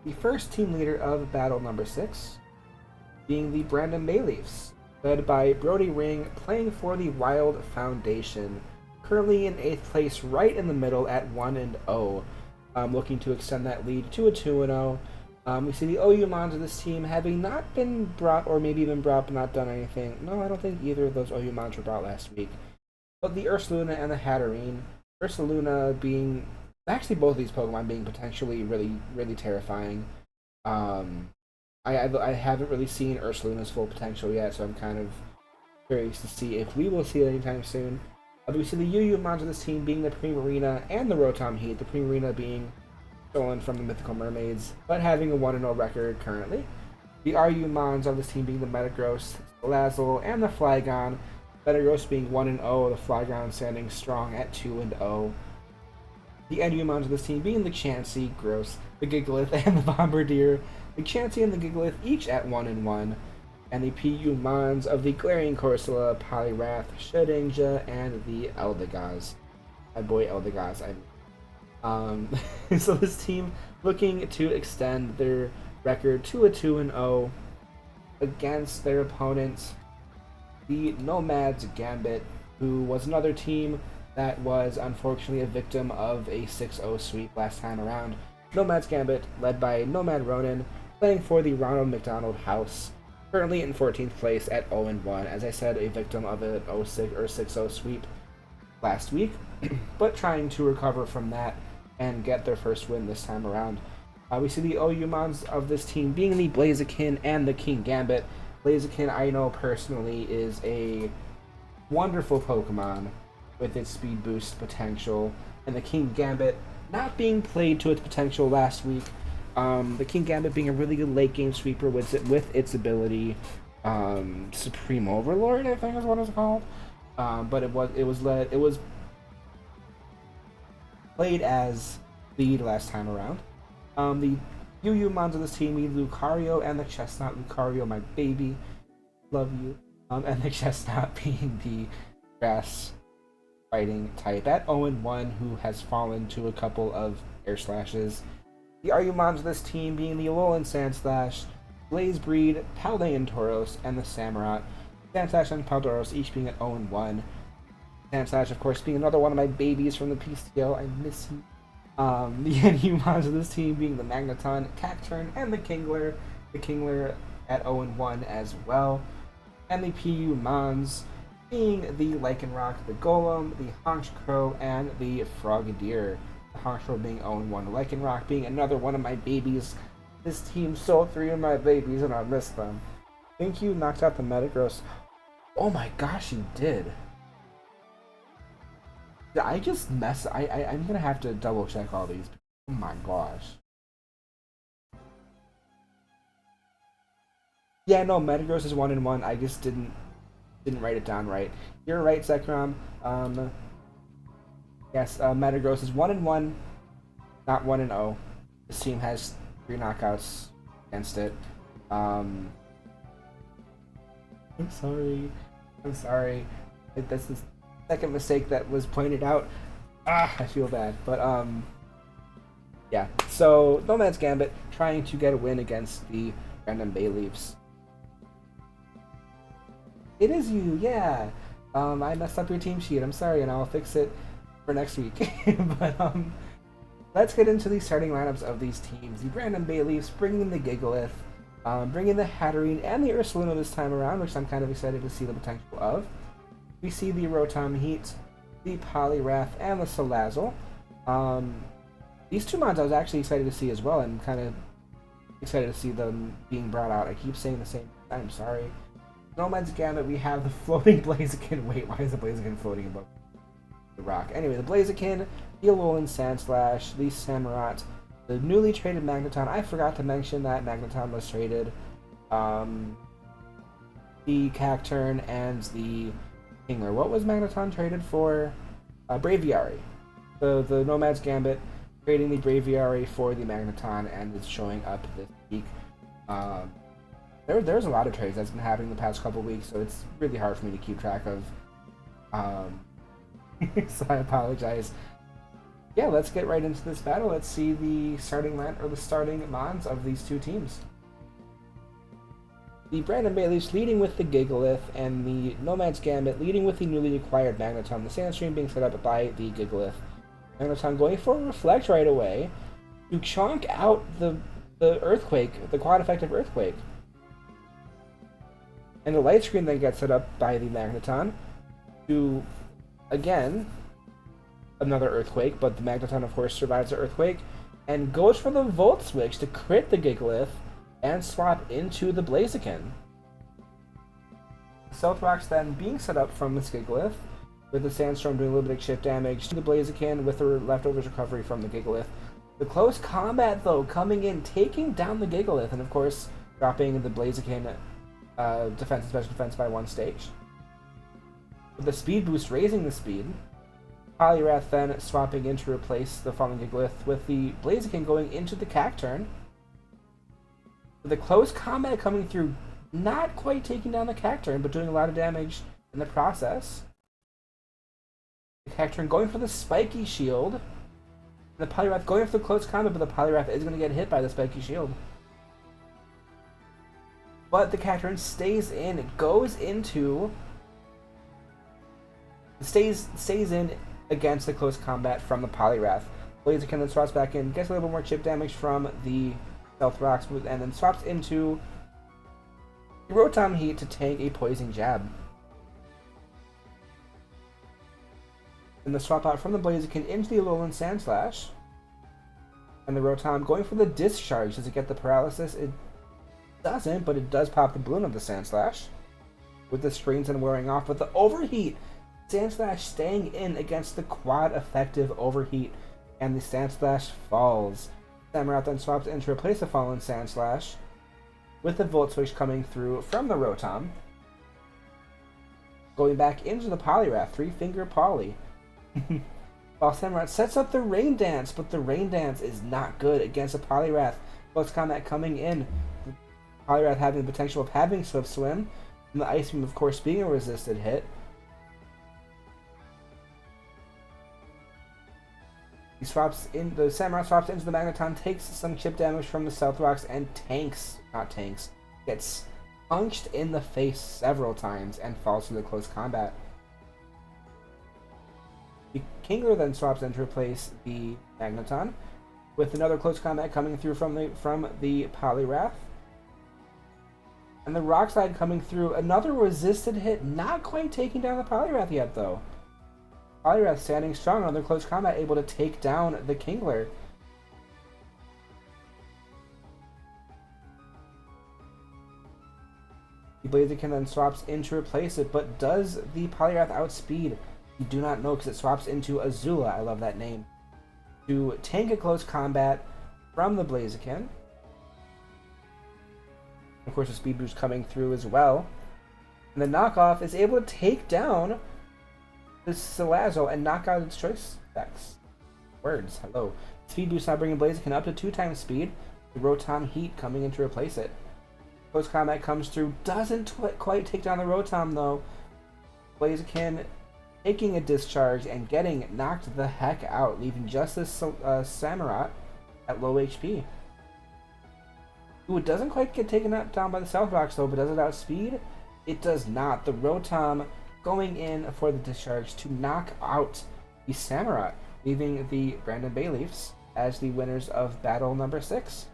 The first team leader of battle number 6 being the Brandon Bayleefs, led by Brody Ring, playing for the Wild Foundation, currently in 8th place, right in the middle at 1-0, looking to extend that lead to a 2-0. We see the OU Mons of this team having not been brought, or maybe even brought but not done anything. No, I don't think either of those OU Mons were brought last week. But the Ursaluna and the Hatterene. Ursaluna being, actually both of these Pokemon being potentially really, really terrifying. I haven't really seen Ursaluna's full potential yet, so I'm kind of curious to see if we will see it anytime soon. We see the UU Mons of this team being the Primarina and the Rotom Heat, the Primarina being stolen from the Mythical Mermaids, but having a 1-0 record currently. The RU Mons of this team being the Metagross, Salazzle, and the Flygon. Metagross being 1-0, the Flygon standing strong at 2-0. The NU Mons of this team being the Chansey, Gross, the Gigalith, and the Bombardier. The Chansey and the Gigalith each at 1-1. And the PU Mons of the Glaring Corsola, Poliwrath, Shedinja, and the Eldegoss. My boy Eldegoss, so this team looking to extend their record to a 2-0 against their opponents, the Nomad's Gambit, who was another team that was unfortunately a victim of a 6-0 sweep last time around. Nomad's Gambit, led by Nomad Ronan, playing for the Ronald McDonald House, currently in 14th place at 0-1. As I said, a victim of a 6-0 sweep last week, but trying to recover from that and get their first win this time around. We see the OU Mons of this team being the Blaziken and the King Gambit. Blaziken, I know personally, is a wonderful Pokemon with its speed boost potential, and the King Gambit not being played to its potential last week. The King Gambit being a really good late game sweeper with its ability, Supreme Overlord, I think is what it's called. But it was played as lead last time around. The UU Mons of this team, the Lucario and the Chestnut. Lucario, my baby, love you. And the Chestnut being the grass fighting type at 0-1, who has fallen to a couple of air slashes. The RU Mons of this team being the Alolan Sandslash, Blaze Breed, Paldean Tauros, and the Samurott. Sandslash and Paldoros each being at 0-1. Sandslash, of course, being another one of my babies from the PCL. I miss you. The NU Mons of this team being the Magneton, Cacturn, and the Kingler. The Kingler at 0-1 as well. And the PU Mons being the Lycanroc, the Golem, the Honchkrow, and the Frogadier. The Honchkrow being 0-1. Lycanroc being another one of my babies. This team stole 3 of my babies and I miss them. I think you knocked out the Metagross. Oh my gosh, you did. Did I just mess? I'm gonna have to double check all these. Oh my gosh. Yeah, no, Metagross is 1-1. I just didn't write it down right. You're right, Zekrom. Yes, Metagross is 1-1, not 1-0. This team has 3 knockouts against it. I'm sorry. That's the second mistake that was pointed out. I feel bad. But, yeah. So, Nomad's Gambit trying to get a win against the random Bayleefs. It is you, yeah. I messed up your team sheet. I'm sorry, and I'll fix it for next week. But, let's get into the starting lineups of these teams. The Brandon Bayleefs bringing the Gigalith, bringing the Hatterene and the Ursaluna this time around, which I'm kind of excited to see the potential of. We see the Rotom Heat, the Poliwrath, and the Salazzle. These 2 mods I was actually excited to see as well, and kind of excited to see them being brought out. I keep saying the same. I'm sorry. Nomad's Gambit, we have the floating Blaziken. Wait, why is the Blaziken floating above the rock? Anyway, the Blaziken, the Alolan Sandslash, the Samurott, the newly traded Magneton. I forgot to mention that Magneton was traded. The Cacturn and the Kingler. What was Magneton traded for? Braviary. The Nomad's Gambit trading the Braviary for the Magneton, and it's showing up this week. There's a lot of trades that's been happening the past couple weeks, so it's really hard for me to keep track of. So I apologize. yeah, let's get right into this battle. Let's see the starting line or the starting mons of these two teams. The Brandon Bayleefs leading with the Gigalith, and the Nomad's Gambit leading with the newly acquired Magneton. The Sandstream being set up by the Gigalith. Magneton going for a Reflect right away to chonk out the Earthquake, the quad effective Earthquake. And the Light Screen then gets set up by the Magneton to, again, another Earthquake, but the Magneton of course survives the Earthquake and goes for the Volt Switch to crit the Gigalith and swap into the Blaziken. Stealth Rocks then being set up from this Gigalith, with the Sandstorm doing a little bit of chip damage to the Blaziken with the leftovers recovery from the Gigalith. The close combat though coming in, taking down the Gigalith, and of course dropping the Blaziken defense and special defense by one stage. With the speed boost raising the speed, Poliwrath then swapping in to replace the fallen Gigalith, with the Blaziken going into the Cacturn. With the close combat coming through, not quite taking down the Cacturn, but doing a lot of damage in the process. The Cacturn going for the spiky shield. The Poliwrath going for the close combat, but the Poliwrath is going to get hit by the spiky shield. But the Cacturn stays in, it goes into... Stays in against the close combat from the Poliwrath. Blaziken then swaps back in, gets a little bit more chip damage from the Stealth Rocks, and then swaps into Rotom Heat to tank a Poison Jab. And the swap out from the Blaziken into the Alolan Sandslash. And the Rotom going for the Discharge. Does it get the Paralysis? It doesn't, but it does pop the balloon of the Sandslash. With the screens and wearing off, but the Overheat! Sandslash staying in against the quad effective Overheat, and the Sandslash falls. Samurott then swaps in to replace the fallen Sandslash, with the Volt Switch coming through from the Rotom. Going back into the Poliwrath, 3-finger Poly. While Samurott sets up the Rain Dance, but the Rain Dance is not good against a Poliwrath. Close combat coming in. Poliwrath having the potential of having Swift Swim, and the Ice Beam of course being a resisted hit. He swaps in, the Samurott swaps into the Magneton, takes some chip damage from the Stealth Rocks, and gets punched in the face several times and falls to the close combat. The Kingler then swaps in to replace the Magneton, with another close combat coming through from the Poliwrath. And the Rock Slide coming through, another resisted hit, not quite taking down the Poliwrath yet though. Poliwrath standing strong on their close combat, able to take down the Kingler. The Blaziken then swaps in to replace it, but does the Poliwrath outspeed? You do not know because it swaps into Azula, I love that name, to tank a close combat from the Blaziken. Of course, the speed boost coming through as well. And the knockoff is able to take down the Salazzle and knock out its choice specs. Words, hello. Speed boost now bringing Blaziken up to 2x speed. The Rotom Heat coming in to replace it. Close combat comes through, doesn't quite take down the Rotom though. Blaziken taking a Discharge and getting knocked the heck out, leaving just this Samurott at low HP. Ooh, it doesn't quite get taken down by the Stealth Rocks though, but does it outspeed? It does not. The Rotom going in for the Discharge to knock out the Samurott, leaving the Brandon Bayleefs as the winners of battle number 6.